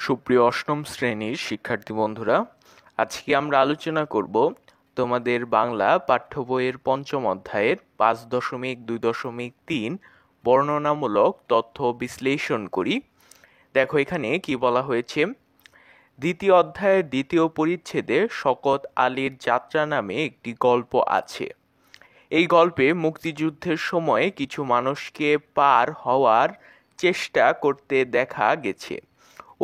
সুপ্রিয় অষ্টম শ্রেণীর শিক্ষার্থী বন্ধুরা, আজকে আমরা আলোচনা করব তোমাদের বাংলা পাঠ্য বইয়ের পঞ্চম অধ্যায়ের 5.2.3 বর্ণনামূলক তথ্য বিশ্লেষণ করি। দেখো এখানে কি বলা হয়েছে। দ্বিতীয় অধ্যায়ের দ্বিতীয় পরিচ্ছেদে শকত আলীর যাত্রা নামে একটি গল্প আছে। এই গল্পে মুক্তিযুদ্ধের সময় কিছু মানুষকে পার হওয়ার চেষ্টা করতে দেখা গেছে।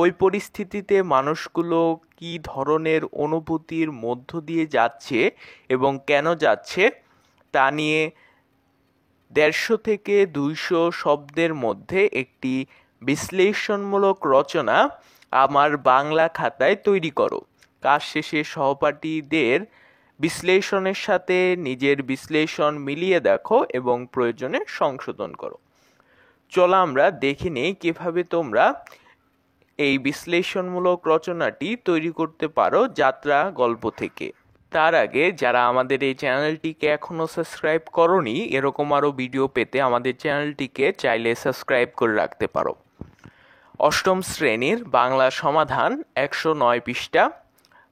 ওই পরিস্থিতিতে মানুষগুলো কি ধরনের অনুভূতির মধ্য দিয়ে যাচ্ছে এবং কেন যাচ্ছে তা নিয়ে 150 থেকে 200 শব্দের মধ্যে একটি বিশ্লেষণমূলক রচনা আমার বাংলা খাতায় তৈরি করো। কাজ শেষে সহপাঠীদের বিশ্লেষণের সাথে নিজের বিশ্লেষণ মিলিয়ে দেখো এবং প্রয়োজনে সংশোধন করো। চলো আমরা দেখে নিই কিভাবে তোমরা এই বিশ্লেষণমূলক রচনাটি তৈরি করতে পারো যাত্রা গল্প থেকে। তার আগে যারা আমাদের এই চ্যানেলটিকে এখনো সাবস্ক্রাইব করোনি, এরকম আরও ভিডিও পেতে আমাদের চ্যানেলটিকে চাইলে সাবস্ক্রাইব করে রাখতে পারো। অষ্টম শ্রেণীর বাংলা সমাধান 109 পৃষ্ঠা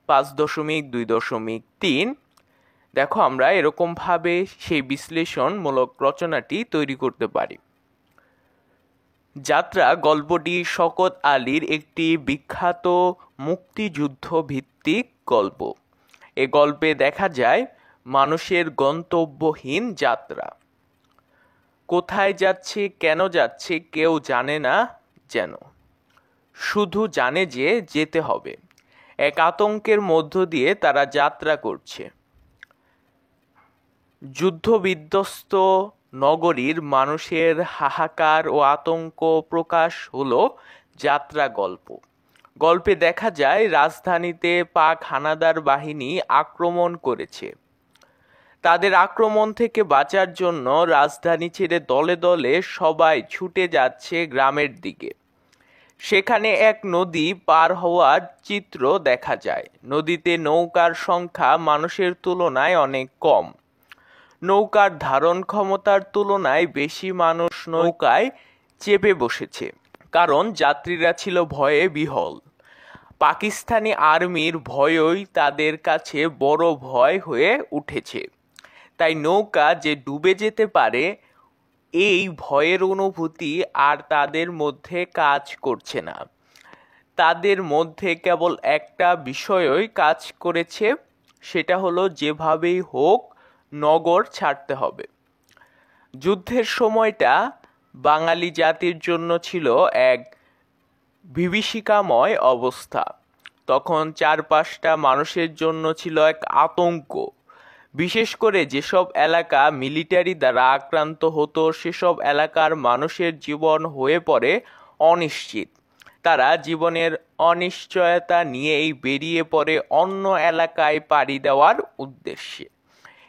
5.2.3। দেখো আমরা এরকমভাবে সেই বিশ্লেষণমূলক রচনাটি তৈরি করতে পারি। যাত্রা গল্পটি শকত আলীর একটি বিখ্যাত মুক্তিযুদ্ধ ভিত্তিক গল্প। এ গল্পে দেখা যায় মানুষের গন্তব্যহীন যাত্রা। কোথায় যাচ্ছে, কেন যাচ্ছে কেউ জানে না, যেন শুধু জানে যে যেতে হবে। এক আতঙ্কের মধ্য দিয়ে তারা যাত্রা করছে। যুদ্ধবিধ্বস্ত নগরীর মানুষের হাহাকার ও আতঙ্ক প্রকাশ হলো যাত্রা গল্প। গল্পে দেখা যায় রাজধানীতে পাক হানাদার বাহিনী আক্রমণ করেছে। তাদের আক্রমণ থেকে বাঁচার জন্য রাজধানী ছেড়ে দলে দলে সবাই ছুটে যাচ্ছে গ্রামের দিকে। সেখানে এক নদী পার হওয়ার চিত্র দেখা যায়। নদীতে নৌকার সংখ্যা মানুষের তুলনায় অনেক কম। নৌকার ধারণ ক্ষমতার তুলনায় বেশি মানুষ নৌকায় চেপে বসেছে, কারণ যাত্রীরা ছিল ভয়ে বিহ্বল। পাকিস্তানি আর্মির ভয়ই তাদের কাছে বড় ভয় হয়ে উঠেছে। তাই নৌকা যে ডুবে যেতে পারে এই ভয়ের অনুভূতি আর তাদের মধ্যে কাজ করছে না। তাদের মধ্যে কেবল একটা বিষয়ই কাজ করেছে, সেটা হলো যেভাবেই হোক নগর ছাড়তে হবে। যুদ্ধের সময়টা বাঙালি জাতির জন্য ছিল এক বিভীষিকাময় অবস্থা। তখন চারপাশটা মানুষের জন্য ছিল এক আতঙ্ক। বিশেষ করে যেসব এলাকা মিলিটারি দ্বারা আক্রান্ত হতো সেসব এলাকার মানুষের জীবন হয়ে পড়ে অনিশ্চিত। তারা জীবনের অনিশ্চয়তা নিয়েই বেরিয়ে পড়ে অন্য এলাকায় পাড়ি দেওয়ার উদ্দেশ্যে।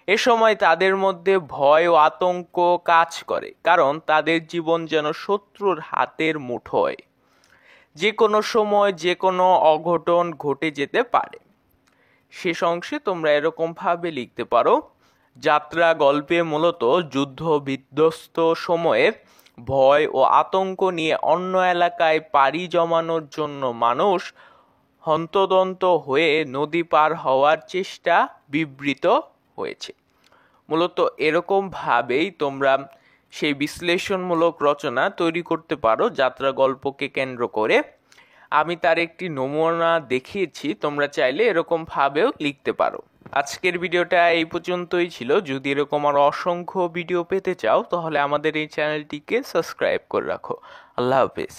এ সময় তাদের মধ্যে ভয় ও আতঙ্ক কাজ করে, কারণ তাদের জীবন যেন শত্রুর হাতের মুঠোয়। যে কোনো সময় যে কোনো অঘটন ঘটে যেতে পারে। শেষ অংশে তোমরা এরকম ভাবে লিখতে পারো, যাত্রা গল্পে মূলত যুদ্ধ বিধ্বস্ত সময়ের ভয় ও আতঙ্ক নিয়ে অন্য এলাকায় পাড়ি জমানোর জন্য মানুষ হন্তদন্ত হয়ে নদী পার হওয়ার চেষ্টা বিবৃত হয়েছে। মূলত এরকম ভাবেই তোমরা সেই বিশ্লেষণমূলক রচনা তৈরি করতে পারো যাত্রা গল্পকে কেন্দ্র করে। আমি তার একটি নমুনা দেখিয়েছি, তোমরা চাইলে এরকম ভাবেও লিখতে পারো। আজকের ভিডিওটা এই পর্যন্তই ছিল। যদি এরকম আরো অসংখ্য ভিডিও পেতে চাও তাহলে আমাদের এই চ্যানেলটিকে সাবস্ক্রাইব করে রাখো। আল্লাহ হাফেজ।